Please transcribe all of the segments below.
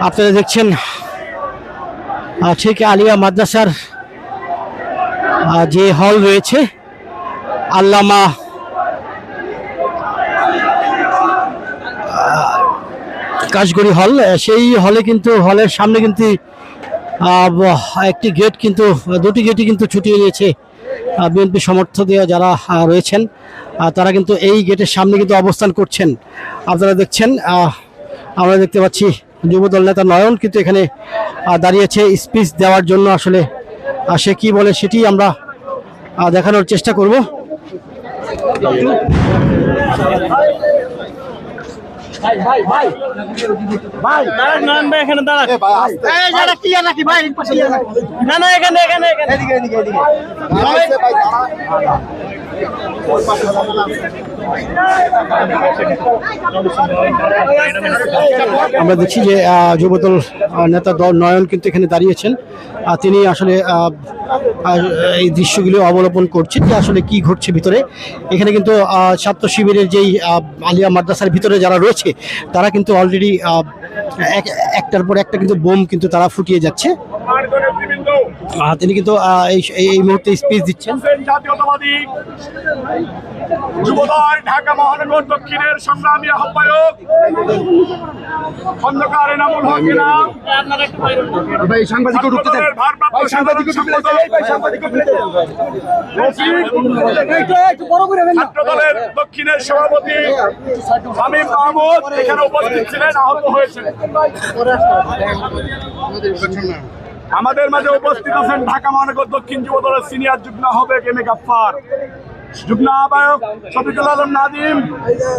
আপনারা দেখছেন ঠিক আলিয়া মাদ্রাসার যে হল রয়েছে আল্লামা কাশগড়ি হল, সেই হলে কিন্তু হলের সামনে কিন্তু একটি গেট কিন্তু দুটি গেটই কিন্তু ছুটিয়ে নিয়েছে বিএনপি সমর্থকরা যারা রয়েছেন তারা কিন্তু এই গেটের সামনে কিন্তু অবস্থান করছেন। আপনারা দেখছেন আমরা দেখতে পাচ্ছি যুবদল নেতা নয়ন কিন্তু এখানে দাঁড়িয়েছে স্পিচ দেওয়ার জন্য। আসলে সে কি বলে সেটি আমরা দেখানোর চেষ্টা করব। আমরা দেখছি যে যুবদল নেতা নয়ন কিন্তু এখানে দাঁড়িয়েছেন। তিনি আসলে এই দৃশ্যগুলো অবলোকন করছেন যে আসলে কি ঘটছে ভিতরে। এখানে কিন্তু ছাত্র শিবিরের যেই আলিয়া মাদ্রাসার ভিতরে যারা রয়েছে তারা কিন্তু অলরেডি একটার পর একটা কিন্তু বোম কিন্তু তারা ফুটিয়ে যাচ্ছে। তিনি কিন্তু এই মুহূর্তে স্পিচ দিচ্ছেন। জাতীয়তাবাদী যুবদল ঢাকা মহানগর দক্ষিণের সংগ্রামী আহ্বায়ক খন্দকার এনামুল হক এনাম, ছাত্রদলের দক্ষিণের সভাপতি শামীম মাহমুদ এখানে উপস্থিত ছিলেন, আহত হয়েছেন। আমাদের মাঝে উপস্থিত আছেন ঢাকা মহানগর দক্ষিণ যুবদলের সিনিয়র যুগ্ম আহ্বায়ক এম এ গাফফার, যুগ্ম আহ্বায়ক শফিকুল আলম নাদিম,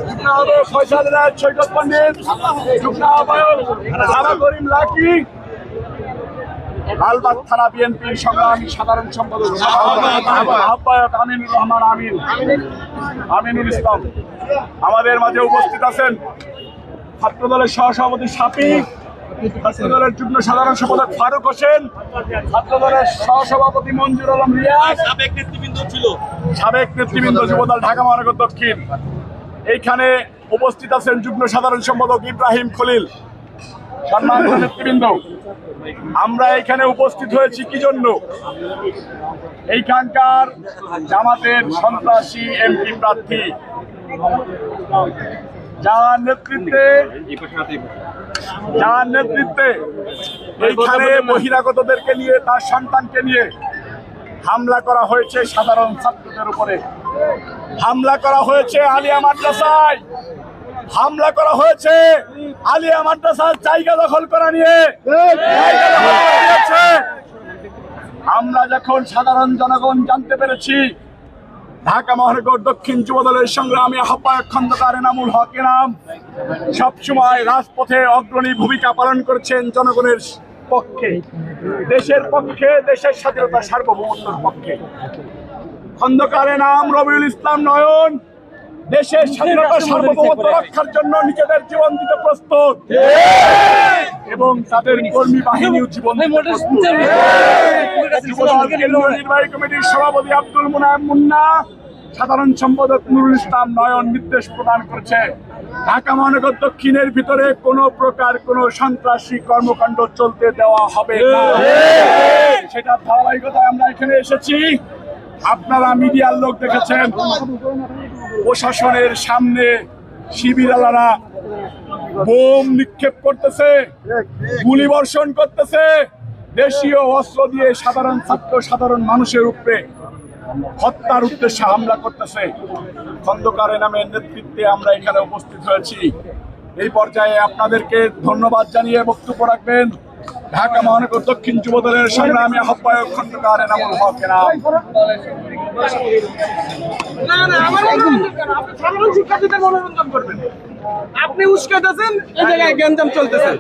যুগ্ম আহ্বায়ক ফয়সাল রাজ সৈকত পণ্ডিত, যুগ্ম আহ্বায়ক সারা করিম লাকি, লালবাগ থানা বিএনপির সংগ্রামী সাধারণ সম্পাদক আহ্বায়ক আমিনুর রহমান আমিনুল ইসলাম। আমাদের মাঝে উপস্থিত আছেন ছাত্রদলের সহসভাপতি শাফিক, ছাত্রদলের যুগ্ম সাধারণ সম্পাদক ফারুক হোসেন, ছাত্রদলের সহসভাপতি মঞ্জুর আলম রিয়াজ, সাবেক নেতৃবৃন্দ যুবদল ঢাকা মহানগর দক্ষিণ। এইখানে উপস্থিত আছেন যুগ্ম সাধারণ সম্পাদক ইব্রাহিম খলিল, সম্মানিত নেতৃবৃন্দ। আমরা এখানে উপস্থিত হয়েছি কি জন্য? এইখানকার জামাতের সন্ত্রাসী এমপি প্রার্থী যার নেতৃত্বে এইখানে বহিরাগতদেরকে নিয়ে তার সন্তানকে নিয়ে হামলা করা হয়েছে, সাধারণ ছাত্রদের উপরে হামলা করা হয়েছে, আলিয়া মাদ্রাসায় হামলা করা হয়েছে, আলিয়া মাদ্রাসার জায়গা দখল করা নিয়ে আমরা যখন সাধারণ জনগণ জানতে পেরেছি ঢাকা মহানগর দক্ষিণ যুবদলের সংগ্রামী আহ্বায়ক খন্দকার এনামুল হক এনাম সবসময় রাজপথে অগ্রণী ভূমিকা পালন করেছেন জনগণের পক্ষে, দেশের পক্ষে, দেশের স্বাধীনতা সার্বভৌমত্বের পক্ষে। খন্দকার এনাম রবিউল ইসলাম নয়ন দেশের স্বাধীনতা সার্বভৌমত্ব রক্ষার জন্য নিজেদের জীবন দিতে প্রস্তুত এবং তাদের কর্মী বাহিনীও জীবন দিতে প্রস্তুত। নির্বাহী কমিটির সভাপতি আব্দুল মুনায়েম মুন্না, সাধারণ সম্পাদক নুরুল ইসলাম নয়ন নির্দেশ প্রদান করেছে ঢাকা মহানগর দক্ষিণের ভিতরে কোনো প্রকার কোনো সন্ত্রাসী কর্মকাণ্ড চলতে দেওয়া হবে না। সেটা ধারাবাহিকতায় আমরা এখানে এসেছি। আপনারা মিডিয়ার লোক দেখেছেন প্রশাসনের সামনে শিবিরালারা বোম নিক্ষেপ করতেছে, গুলি বর্ষণ করতেছে, দেশীয় অস্ত্র দিয়ে সাধারণ ছাত্র সাধারণ মানুষের উপরে হত্যার উদ্দেশ্যে হামলা করতেছে। খন্দকার এনামের নেতৃত্বে আমরা এখানে উপস্থিত হয়েছি। এই পর্যায়ে আপনাদেরকে ধন্যবাদ জানিয়ে বক্তব্য রাখবেন ঢাকা মহানগর দক্ষিণ যুবদলের সংগ্রামী আহ্বায়ক খন্দকার এনামুল হক এনাম। শিক্ষার্থীদের মনোরঞ্জন করবেন, আপনি উস্কাইতেছেন, এই জায়গায় গ্যাঞ্জাম চলতেছে।